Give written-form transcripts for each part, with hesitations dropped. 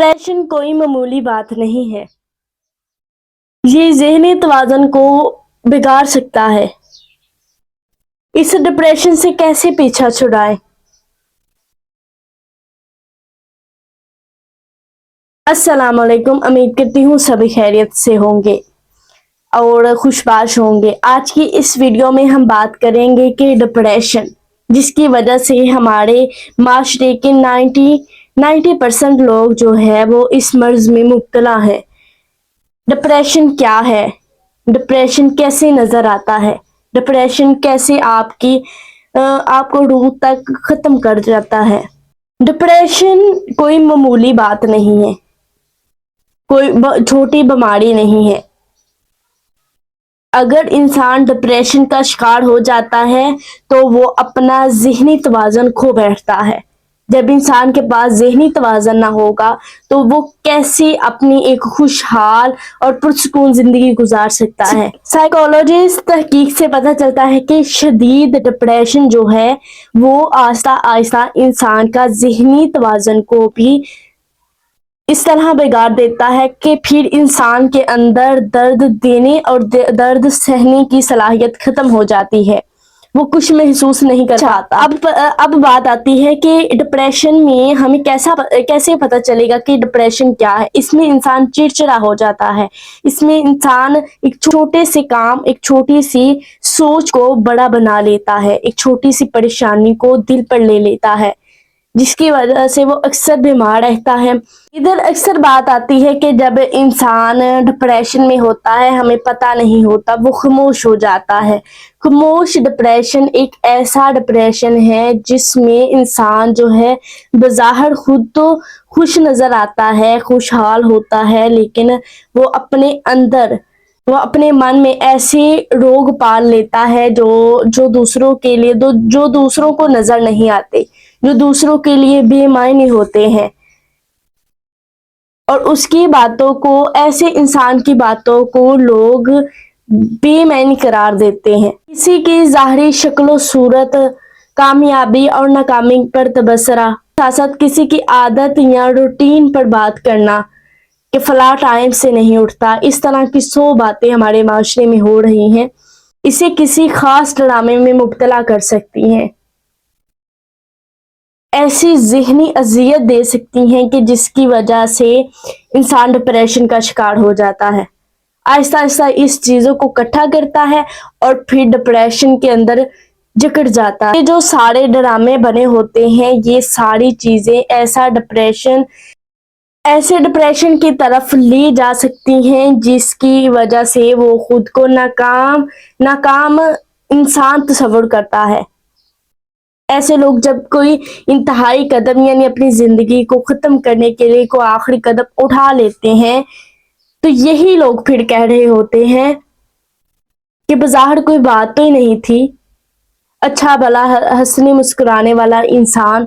Depression कोई मामूली बात नहीं है। ये ज़हनी तवाज़ुन को बिगाड़ सकता है। इस डिप्रेशन से कैसे पीछा छुड़ाएं? अस्सलाम वालेकुम। उम्मीद करती हूँ सभी खैरियत से होंगे और खुशबाश होंगे। आज की इस वीडियो में हम बात करेंगे कि डिप्रेशन, जिसकी वजह से हमारे माशरे के 90% लोग जो है वो इस मर्ज में मुब्तला है। डिप्रेशन क्या है? डिप्रेशन कैसे नज़र आता है? डिप्रेशन कैसे आपको रूह तक ख़त्म कर जाता है? डिप्रेशन कोई मामूली बात नहीं है, कोई छोटी बीमारी नहीं है। अगर इंसान डिप्रेशन का शिकार हो जाता है तो वो अपना ज़हनी तवाज़ुन खो बैठता है। जब इंसान के पास ज़हनी तवाज़ुन ना होगा तो वो कैसे अपनी एक खुशहाल और पुरसुकून ज़िंदगी गुजार सकता है। साइकोलॉजिस्ट तहकीक से पता चलता है कि शदीद डिप्रेशन जो है वो आहिस्ता आहिस्ता इंसान का ज़हनी तवाज़ुन को भी इस तरह बिगाड़ देता है कि फिर इंसान के अंदर दर्द देने और दर्द सहने की सलाहियत खत्म हो जाती है। वो कुछ महसूस नहीं कर पाता। अब बात आती है कि डिप्रेशन में हमें कैसे पता चलेगा कि डिप्रेशन क्या है। इसमें इंसान चिड़चिड़ा हो जाता है। इसमें इंसान एक छोटे से काम, एक छोटी सी सोच को बड़ा बना लेता है, एक छोटी सी परेशानी को दिल पर ले लेता है, जिसकी वजह से वो अक्सर बीमार रहता है। इधर अक्सर बात आती है कि जब इंसान डिप्रेशन में होता है हमें पता नहीं होता, वो खामोश हो जाता है। खामोश डिप्रेशन एक ऐसा डिप्रेशन है जिसमें इंसान जो है बज़ाहिर खुद तो खुश नज़र आता है, खुशहाल होता है, लेकिन वो अपने मन में ऐसे रोग पाल लेता है जो दूसरों को नज़र नहीं आते, जो दूसरों के लिए बेमायने होते हैं, और उसकी बातों को, ऐसे इंसान की बातों को लोग बेमायने करार देते हैं। किसी की ज़ाहिरी शक्लो सूरत, कामयाबी और नाकामी पर तबसरा, साथ किसी की आदत या रूटीन पर बात करना कि फला टाइम से नहीं उठता, इस तरह की 100 बातें हमारे माशरे में हो रही हैं। इसे किसी खास ड्रामे में मुब्तला कर सकती हैं, ऐसी ज़हनी अजियत दे सकती हैं कि जिसकी वजह से इंसान डिप्रेशन का शिकार हो जाता है। आहिस्ता आहिस्ता इस चीज़ों को इकट्ठा करता है और फिर डिप्रेशन के अंदर जकड़ जाता है। ये जो सारे ड्रामे बने होते हैं, ये सारी चीज़ें ऐसे डिप्रेशन की तरफ ले जा सकती हैं जिसकी वजह से वो खुद को नाकाम इंसान तस्वुर करता है। ऐसे लोग जब कोई इंतहाई कदम यानी अपनी ज़िंदगी को ख़त्म करने के लिए कोई आखिरी कदम उठा लेते हैं तो यही लोग फिर कह रहे होते हैं कि बज़ाहिर कोई बात तो ही नहीं थी, अच्छा भला हंसने मुस्कुराने वाला इंसान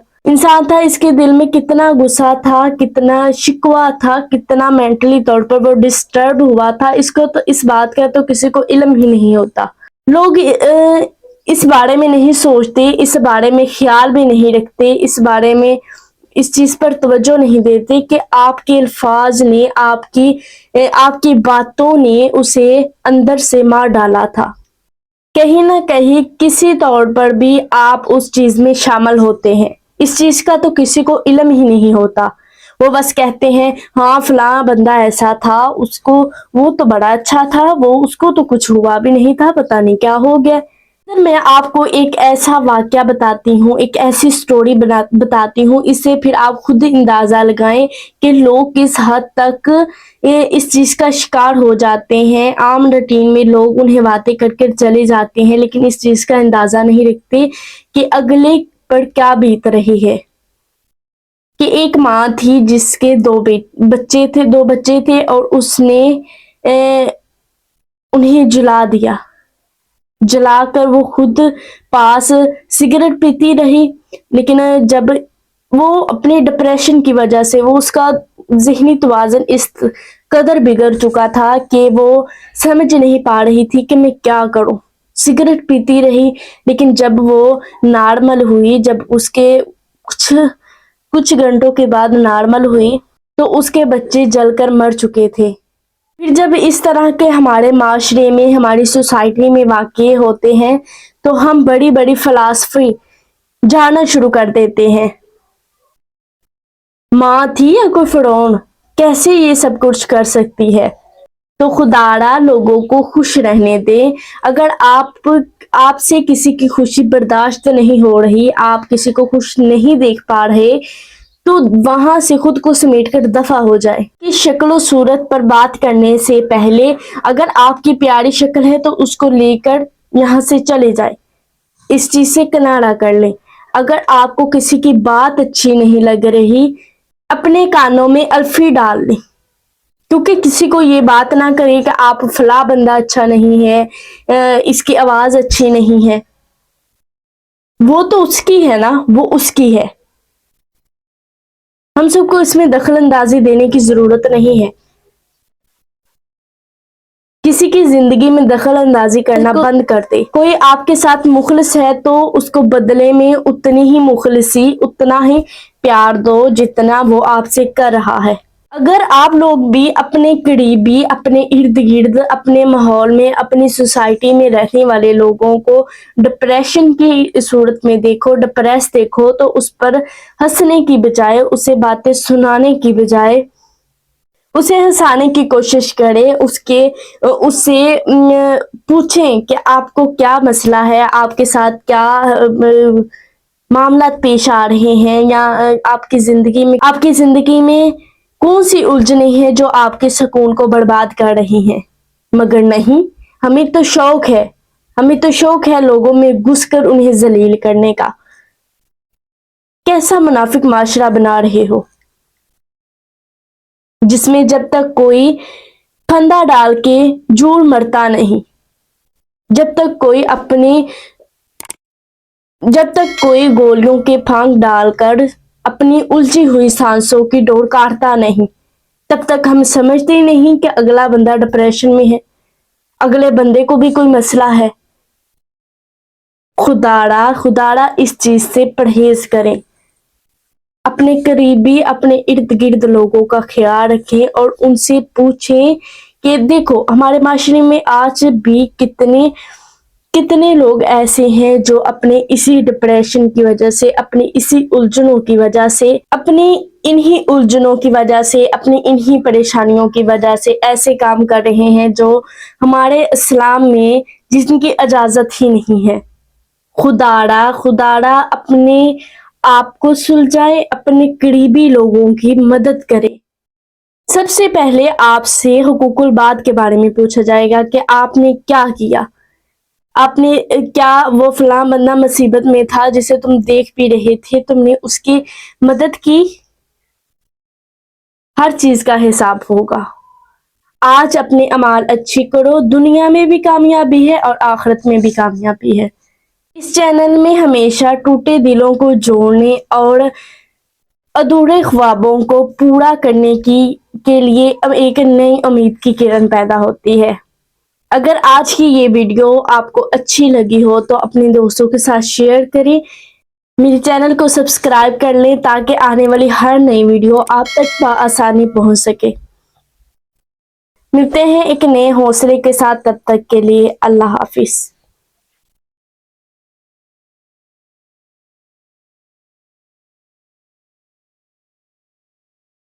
था। इसके दिल में कितना गुस्सा था, कितना शिकवा था, कितना मेंटली तौर पर वो डिस्टर्ब हुआ था, इस बात का तो किसी को इल्म ही नहीं होता। लोग इस बारे में नहीं सोचते, इस बारे में ख्याल भी नहीं रखते, इस चीज़ पर तवज्जो नहीं देते कि आपके अल्फाज ने, आपकी बातों ने उसे अंदर से मार डाला था। कहीं ना कहीं किसी तौर पर भी आप उस चीज़ में शामिल होते हैं। इस चीज़ का तो किसी को इल्म ही नहीं होता। वो बस कहते हैं हाँ फलां बंदा ऐसा था, वो तो बड़ा अच्छा था, उसको तो कुछ हुआ भी नहीं था, पता नहीं क्या हो गया। मैं आपको एक ऐसा वाक़या बताती हूँ, एक ऐसी स्टोरी बताती हूँ, इससे फिर आप खुद अंदाज़ा लगाएं कि लोग किस हद तक इस चीज़ का शिकार हो जाते हैं। आम रूटीन में लोग उन्हें बातें करके चले जाते हैं, लेकिन इस चीज़ का अंदाज़ा नहीं रखते कि अगले पर क्या बीत रही है। कि एक माँ थी जिसके 2 बच्चे थे और उसने उन्हें जलाकर वो खुद पास सिगरेट पीती रही। लेकिन जब वो अपने डिप्रेशन की वजह से उसका ज़हनी तवाज़ुन इस कदर बिगड़ चुका था कि वो समझ नहीं पा रही थी कि मैं क्या करूं। सिगरेट पीती रही, लेकिन जब वो नॉर्मल हुई, जब उसके कुछ घंटों के बाद नॉर्मल हुई تو اس کے بچے جل کر مر چکے تھے۔ پھر جب اس طرح کے ہمارے معاشرے میں، ہماری سوسائٹی میں واقع ہوتے ہیں تو ہم بڑی بڑی فلسفی جاننا شروع کر دیتے ہیں۔ ماں تھی یا کوئی فرعون؟ کیسے یہ سب کچھ کر سکتی ہے؟ تو خداڑا لوگوں کو خوش رہنے دیں۔ اگر آپ سے کسی کی خوشی برداشت نہیں ہو رہی، آپ کسی کو خوش نہیں دیکھ پا رہے، تو وہاں سے خود کو سمیٹ کر دفع ہو جائے۔ کہ شکل و صورت پر بات کرنے سے پہلے اگر آپ کی پیاری شکل ہے تو اس کو لے کر یہاں سے چلے جائیں، اس چیز سے کنارہ کر لیں۔ اگر آپ کو کسی کی بات اچھی نہیں لگ رہی، اپنے کانوں میں الفی ڈال لیں، کیونکہ کسی کو یہ بات نہ کرے کہ آپ فلاں بندہ اچھا نہیں ہے، اس کی آواز اچھی نہیں ہے۔ وہ تو اس کی ہے نا، وہ اس کی ہے۔ ہم سب کو اس میں دخل اندازی دینے کی ضرورت نہیں ہے۔ کسی کی زندگی میں دخل اندازی کرنا بند کر دے۔ کوئی آپ کے ساتھ مخلص ہے تو اس کو بدلے میں اتنی ہی مخلصی، اتنا ہی پیار دو جتنا وہ آپ سے کر رہا ہے۔ اگر آپ لوگ بھی اپنے قریبی، اپنے ارد گرد، اپنے ماحول میں، اپنی سوسائٹی میں رہنے والے لوگوں کو ڈپریشن کی صورت میں دیکھو، ڈپریس دیکھو، تو اس پر ہنسنے کی بجائے، اسے باتیں سنانے کی بجائے اسے ہنسانے کی کوشش کریں، اس سے پوچھیں کہ آپ کو کیا مسئلہ ہے، آپ کے ساتھ کیا معاملات پیش آ رہے ہیں، یا آپ کی زندگی میں کون سی الجھنیں ہیں جو آپ کے سکون کو برباد کر رہی ہیں۔ مگر نہیں، ہمیں تو شوق ہے لوگوں میں گھس کر انہیں ذلیل کرنے کا۔ کیسا منافق معاشرہ بنا رہے ہو، جس میں جب تک کوئی پھندا ڈال کے جھوٹ مرتا نہیں، جب تک کوئی گولیوں کے پھانگ ڈال کر اپنی الجھی ہوئی سانسوں کی ڈور کاٹتا نہیں، تب تک ہم سمجھتے نہیں کہ اگلا بندہ ڈپریشن میں ہے، اگلے بندے کو بھی کوئی مسئلہ ہے۔ خداڑا اس چیز سے پرہیز کریں۔ اپنے قریبی، اپنے ارد گرد لوگوں کا خیال رکھیں اور ان سے پوچھیں کہ دیکھو، ہمارے معاشرے میں آج بھی کتنے لوگ ایسے ہیں جو اپنے اسی ڈپریشن کی وجہ سے، اپنی اسی الجھنوں کی وجہ سے، اپنی انہی پریشانیوں کی وجہ سے ایسے کام کر رہے ہیں جو ہمارے اسلام میں جن کی اجازت ہی نہیں ہے۔ خداڑا اپنے آپ کو سلجھائے، اپنے قریبی لوگوں کی مدد کرے۔ سب سے پہلے آپ سے حقوق العباد کے بارے میں پوچھا جائے گا کہ آپ نے کیا کیا، آپ نے کیا، وہ فلاں بندہ مصیبت میں تھا جسے تم دیکھ بھی رہے تھے، تم نے اس کی مدد کی؟ ہر چیز کا حساب ہوگا۔ آج اپنے اعمال اچھی کرو، دنیا میں بھی کامیابی ہے اور آخرت میں بھی کامیابی ہے۔ اس چینل میں ہمیشہ ٹوٹے دلوں کو جوڑنے اور ادھورے خوابوں کو پورا کرنے کے لیے اب ایک نئی امید کی کرن پیدا ہوتی ہے۔ اگر آج کی یہ ویڈیو آپ کو اچھی لگی ہو تو اپنے دوستوں کے ساتھ شیئر کریں، میرے چینل کو سبسکرائب کر لیں تاکہ آنے والی ہر نئی ویڈیو آپ تک بآسانی پہنچ سکے۔ ملتے ہیں ایک نئے حوصلے کے ساتھ، تب تک کے لیے اللہ حافظ۔